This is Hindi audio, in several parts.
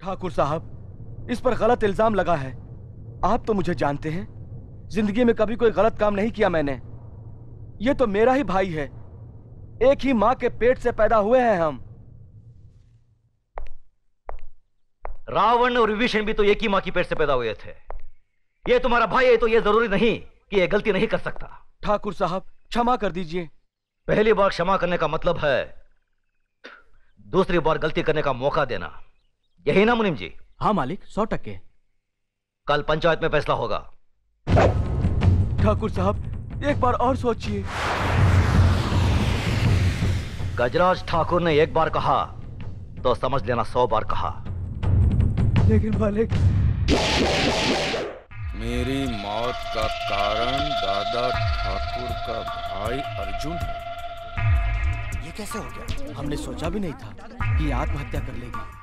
ठाकुर साहब, इस पर गलत इल्जाम लगा है। आप तो मुझे जानते हैं, जिंदगी में कभी कोई गलत काम नहीं किया मैंने। ये तो मेरा ही भाई है, एक ही माँ के पेट से पैदा हुए हैं हम। रावण और विभीषण भी तो एक ही माँ की पेट से पैदा हुए थे। ये तुम्हारा भाई है तो ये जरूरी नहीं कि ये गलती नहीं कर सकता। ठाकुर साहब, क्षमा कर दीजिए। पहली बार क्षमा करने का मतलब है दूसरी बार गलती करने का मौका देना, यही ना मुनीम जी? हाँ मालिक, 100%। कल पंचायत में फैसला होगा। ठाकुर साहब, एक बार और सोचिए। गजराज ठाकुर ने एक बार कहा तो समझ लेना 100 बार कहा। लेकिन मालिक, मेरी मौत का कारण दादा ठाकुर का भाई अर्जुन है। ये कैसे हो गया? हमने सोचा भी नहीं था कि ये आत्महत्या कर लेगी।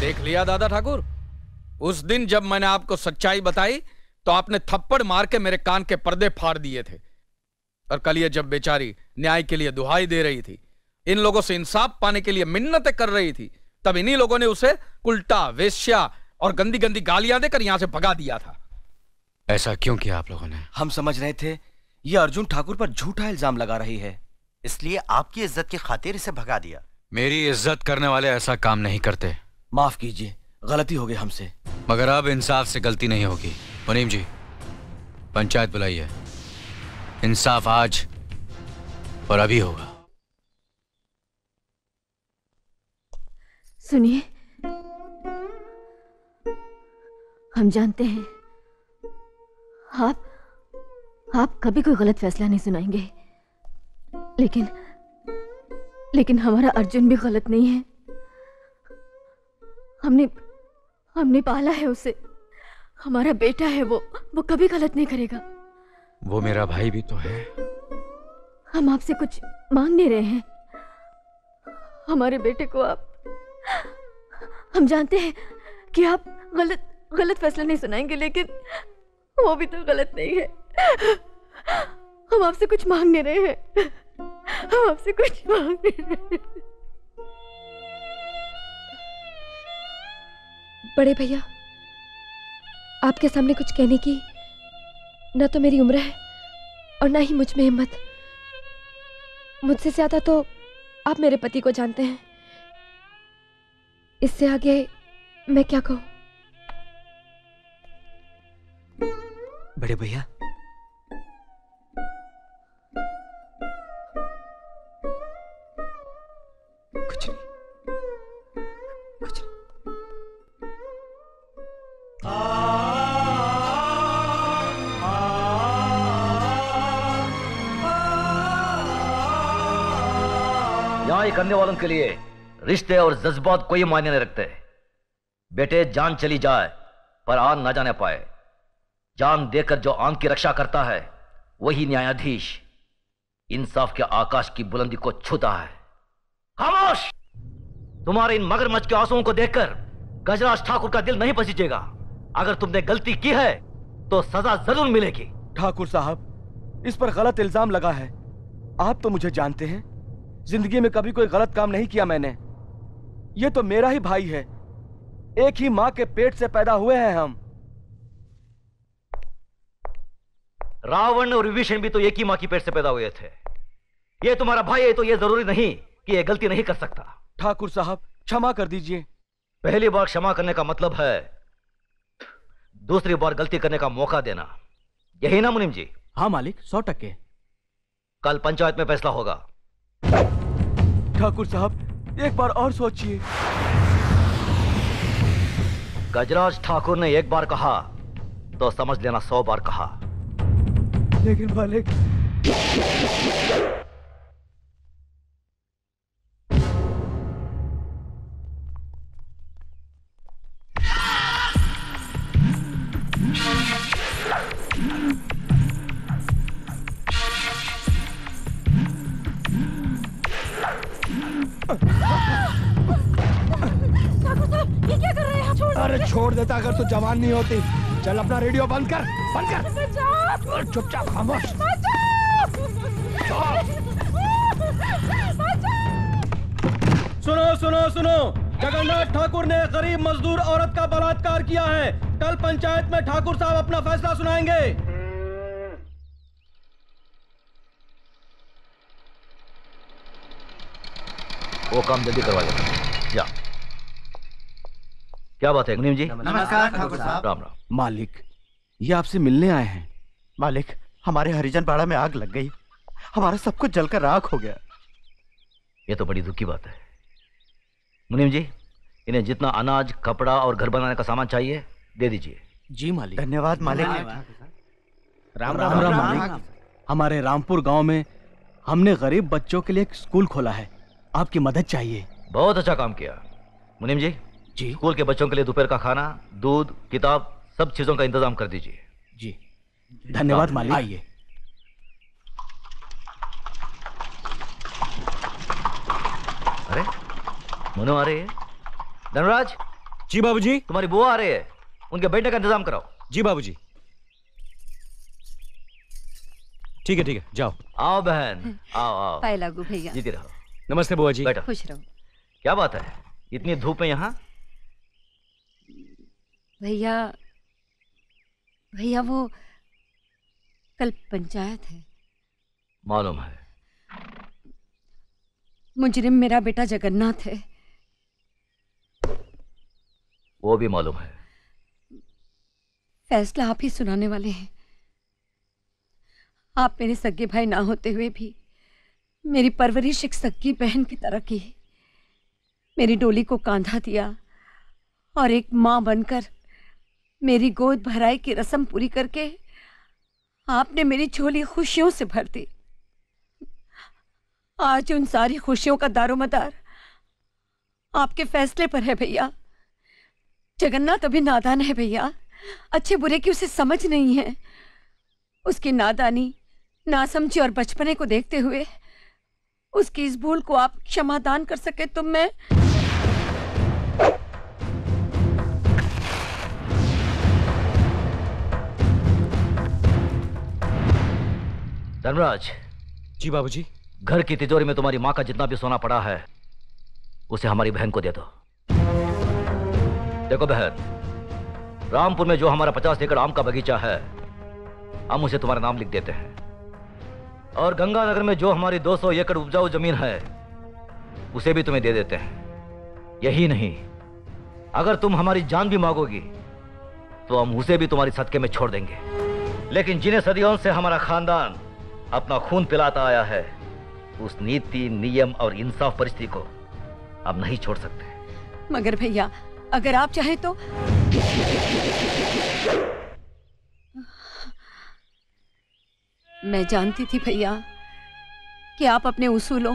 देख लिया दादा ठाकुर, उस दिन जब मैंने आपको सच्चाई बताई तो आपने थप्पड़ मार के मेरे कान के पर्दे फाड़ दिए थे। और कल ये जब बेचारी न्याय के लिए दुहाई दे रही थी, इन लोगों से इंसाफ पाने के लिए मिन्नतें कर रही थी, तब इन्हीं लोगों ने उसे उल्टा, वेश्या और गंदी गंदी गालियां देकर यहां से भगा दिया था। ऐसा क्यों किया आप लोगों ने? हम समझ रहे थे ये अर्जुन ठाकुर पर झूठा इल्जाम लगा रही है, इसलिए आपकी इज्जत की खातिर इसे भगा दिया। मेरी इज्जत करने वाले ऐसा काम नहीं करते। माफ कीजिए, गलती हो गई हमसे। मगर अब इंसाफ से गलती नहीं होगी। मुनीम जी, पंचायत बुलाइए। इंसाफ आज और अभी होगा। सुनिए, हम जानते हैं आप कभी कोई गलत फैसला नहीं सुनाएंगे, लेकिन हमारा अर्जुन भी गलत नहीं है। हमने पाला है उसे, हमारा बेटा है वो कभी गलत नहीं करेगा। वो मेरा भाई भी तो है। हम आपसे कुछ मांग नहीं रहे हैं, हमारे बेटे को आप, हम जानते हैं कि आप गलत फैसला नहीं सुनाएंगे, लेकिन वो भी तो गलत नहीं है। हम आपसे कुछ मांग नहीं रहे हैं, हम आपसे कुछ मांग नहीं रहे हैं। बड़े भैया, आपके सामने कुछ कहने की न तो मेरी उम्र है और ना ही मुझ में हिम्मत। मुझसे ज्यादा तो आप मेरे पति को जानते हैं, इससे आगे मैं क्या कहूं? बड़े भैया, कुछ नहीं, कुछ नहीं। न्याय करने वालों के लिए रिश्ते और जज्बात कोई मायने नहीं रखते। बेटे, जान चली जाए पर आन ना जाने पाए। जान देकर जो आन की रक्षा करता है वही न्यायाधीश इंसाफ के आकाश की बुलंदी को छूता है। खामोश! तुम्हारे इन मगरमच्छ के आंसुओं को देखकर गजराज ठाकुर का दिल नहीं पसीजेगा। अगर तुमने गलती की है तो सजा जरूर मिलेगी। ठाकुर साहब, इस पर गलत इल्जाम लगा है। आप तो मुझे जानते हैं, जिंदगी में कभी कोई गलत काम नहीं किया मैंने। ये तो मेरा ही भाई है, एक ही माँ के पेट से पैदा हुए हैं हम। रावण और विभीषण भी तो एक ही माँ की पेट से पैदा हुए थे। ये तुम्हारा भाई है तो ये जरूरी नहीं कि ये गलती नहीं कर सकता। ठाकुर साहब, क्षमा कर दीजिए। पहली बार क्षमा करने का मतलब है दूसरी बार गलती करने का मौका देना, यही ना मुनीम जी? हाँ मालिक, 100%। कल पंचायत में फैसला होगा। ठाकुर साहब, एक बार और सोचिए। गजराज ठाकुर ने एक बार कहा तो समझ लेना 100 बार कहा। लेकिन मालिक, ठाकुर साहब, ये क्या कर रहे हैं आप? छोड़ अरे छोड़ देता अगर तू जवान नहीं होती। चल अपना रेडियो बंद कर, बंद कर। चुपचाप खामोश। सुनो सुनो सुनो, जगन्नाथ ठाकुर ने गरीब मजदूर औरत का बलात्कार किया है। कल पंचायत में ठाकुर साहब अपना फैसला सुनाएंगे। वो काम जल्दी करवा लेना। जा। क्या बात है मुनीम जी? नमस्कार ठाकुर साहब। राम राम। मालिक, ये आपसे मिलने आए हैं। मालिक, हमारे हरिजन पाड़ा में आग लग गई, हमारा सब कुछ जलकर राख हो गया। ये तो बड़ी दुख की बात है। मुनीम जी, इन्हें जितना अनाज, कपड़ा और घर बनाने का सामान चाहिए दे दीजिए। जी मालिक। धन्यवाद मालिक। राम राम राम मालिक। हमारे रामपुर गांव में हमने गरीब बच्चों के लिए एक स्कूल खोला है, आपकी मदद चाहिए। बहुत अच्छा काम किया। मुनीम जी, जी स्कूल के बच्चों के लिए दोपहर का खाना, दूध, किताब, सब चीजों का इंतजाम कर दीजिए। जी धन्यवाद मालिक। आइए। अरे मनु आ रही है। धनराज। जी बाबूजी। तुम्हारी बुआ आ रही है, उनके बैठने का इंतजाम कराओ। जी बाबूजी। ठीक है, जाओ। आओ बहन, आओ आओ। पाए लागू भैया। जीती रहो। नमस्ते बुआ जी। बैठो। खुश रहो। क्या बात है, इतनी धूप में यहाँ? भैया भैया वो कल पंचायत है। मालूम है। मुजरिम मेरा बेटा जगन्नाथ है। वो भी मालूम है। फैसला आप ही सुनाने वाले हैं। आप मेरे सगे भाई ना होते हुए भी मेरी परवरिश एक सगी बहन की तरह की। मेरी डोली को कांधा दिया और एक मां बनकर मेरी गोद भराई की रस्म पूरी करके आपने मेरी झोली खुशियों से भर दी। आज उन सारी खुशियों का दारोमदार आपके फैसले पर है भैया। जगन्नाथ अभी नादान है भैया, अच्छे बुरे की उसे समझ नहीं है। उसकी नादानी, नासमझी और बचपने को देखते हुए उसकी इस भूल को आप क्षमादान कर सके तो मैं। धनराज। जी बाबूजी। घर की तिजोरी में तुम्हारी माँ का जितना भी सोना पड़ा है उसे हमारी बहन को दे दो। देखो बहन, रामपुर में जो हमारा 50 एकड़ आम का बगीचा है हम उसे तुम्हारा नाम लिख देते हैं, और गंगानगर में जो हमारी 200 एकड़ उपजाऊ जमीन है उसे भी तुम्हें दे देते हैं। यही नहीं, अगर तुम हमारी जान भी मांगोगी तो हम उसे भी तुम्हारी सदके में छोड़ देंगे। लेकिन जिन्हें सदियों से हमारा खानदान अपना खून पिलाता आया है उस नीति, नियम और इंसाफ परिस्थिति को अब नहीं छोड़ सकते। मगर भैया अगर आप चाहें तो। मैं जानती थी भैया कि आप अपने उसूलों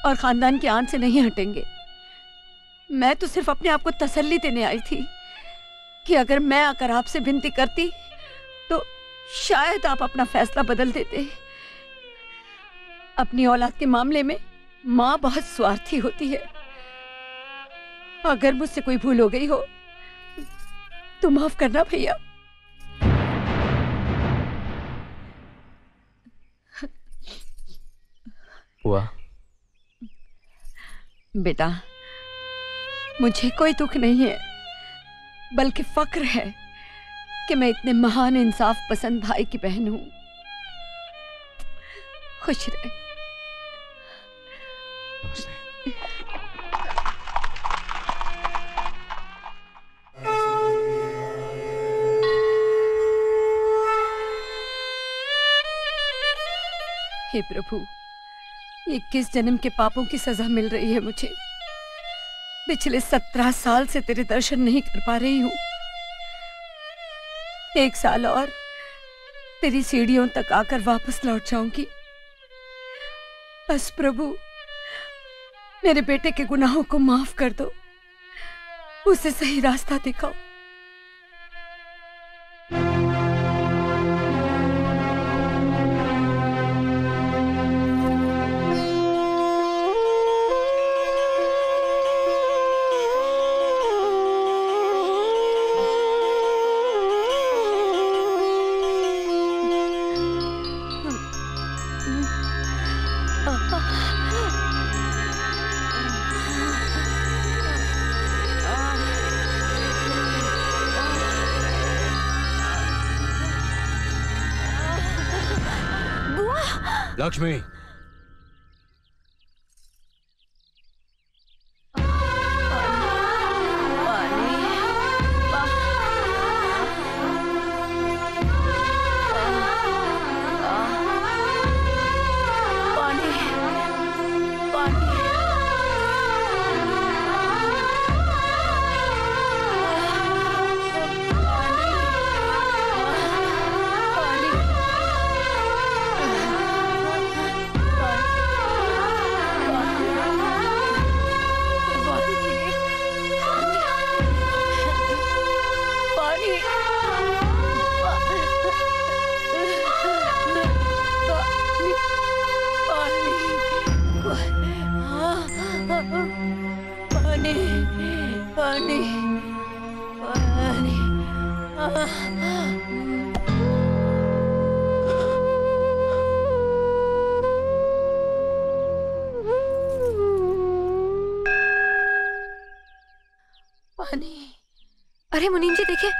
और खानदान की आन से नहीं हटेंगे। मैं तो सिर्फ अपने आप को तसल्ली देने आई थी कि अगर मैं आकर आपसे विनती करती तो शायद आप अपना फैसला बदल देते। अपनी औलाद के मामले में माँ बहुत स्वार्थी होती है। अगर मुझसे कोई भूल हो गई हो तो माफ करना भैया। हुआ बेटा, मुझे कोई दुख नहीं है बल्कि फक्र है कि मैं इतने महान इंसाफ पसंद भाई की बहन हूं। खुश रहे। नमस्ते। हे प्रभु, ये किस जन्म के पापों की सजा मिल रही है मुझे। पिछले 17 साल से तेरे दर्शन नहीं कर पा रही हूं। 1 साल और तेरी सीढ़ियों तक आकर वापस लौट जाऊंगी। बस प्रभु, मेरे बेटे के गुनाहों को माफ कर दो, उसे सही रास्ता दिखाओ। लक्ष्मी, अरे मुनीम जी देखिए,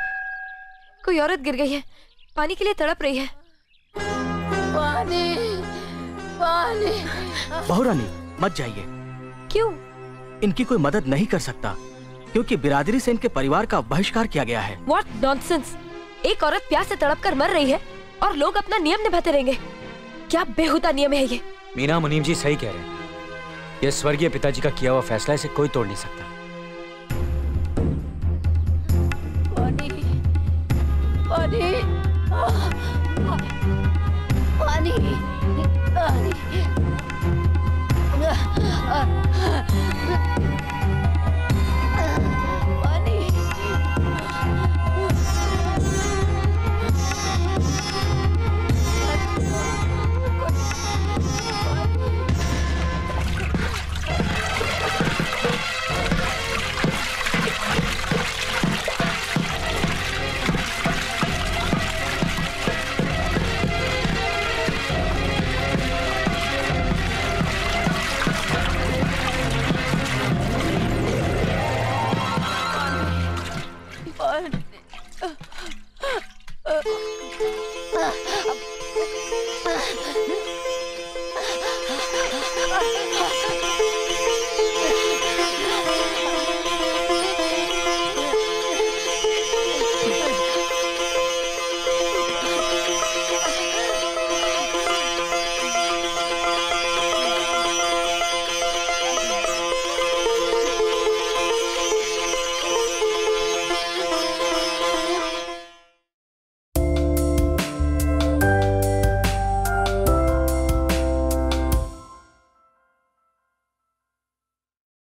कोई औरत गिर गई है, पानी के लिए तड़प रही है। पानी, पानी। बहू रानी मत जाइए। क्यों? इनकी कोई मदद नहीं कर सकता क्योंकि बिरादरी से इनके परिवार का बहिष्कार किया गया है। What nonsense! एक औरत प्यास से तड़प कर मर रही है और लोग अपना नियम निभाते रहेंगे। क्या बेहुदा नियम है ये? मीना, मुनीम जी सही कह रहे हैं। ये स्वर्गीय पिताजी का किया हुआ फैसला, इसे कोई तोड़ नहीं सकता।